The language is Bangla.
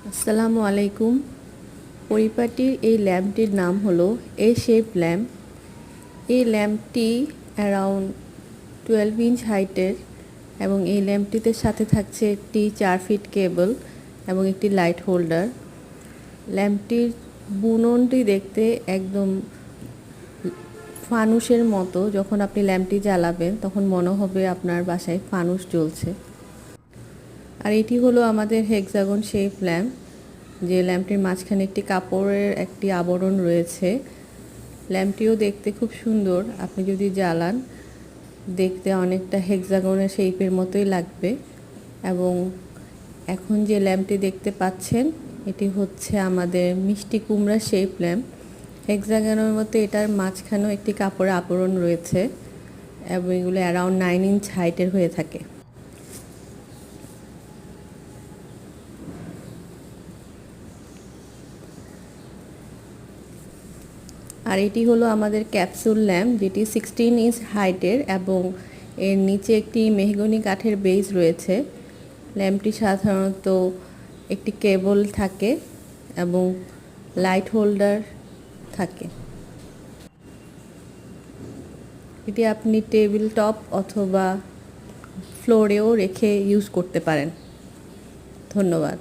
আসসালামু আলাইকুম। পরিপাটির এই ল্যাম্পটির নাম হলো এ শেপ ল্যাম্প। এই ল্যাম্পটি অ্যারাউন্ড 12 ইঞ্চ হাইটের এবং এই ল্যাম্পটিতে সাথে থাকছে একটি 4 ফিট কেবল এবং একটি লাইট হোল্ডার। ল্যাম্পটির বুননটি দেখতে একদম ফানুসের মতো। যখন আপনি ল্যাম্পটি জ্বালাবেন তখন মনে হবে আপনার বাসায় ফানুস জ্বলছে। আর এটি হলো আমাদের হেক্সাগন শেপ ল্যাম্প, যে ল্যাম্পটির মাঝখানে একটি কাপড়ের একটি আবরণ রয়েছে। ল্যাম্পটিও দেখতে খুব সুন্দর, আপনি যদি জ্বালান দেখতে অনেকটা হেক্সাগনের শেপের মতোই লাগবে। এবং এখন যে ল্যাম্পটি দেখতে পাচ্ছেন এটি হচ্ছে আমাদের মিষ্টি কুমড়া শেপ ল্যাম্প। হেক্সাগনের মতো এটার মাঝখানেও একটি কাপড়ের আবরণ রয়েছে এবং এগুলো অ্যারাউন্ড 9 ইঞ্চ হাইটের হয়ে থাকে। আর এটি হলো আমাদের ক্যাপসুল ল্যাম্প, যেটি 16 ইঞ্চ হাইটের এবং এর নিচে একটি মেহগনি কাঠের বেস রয়েছে। ল্যাম্পটি সাধারণত একটি কেবল থাকে এবং লাইট হোল্ডার থাকে। এটি আপনি টেবিল টপ অথবা ফ্লোরেও রেখে ইউজ করতে পারেন। ধন্যবাদ।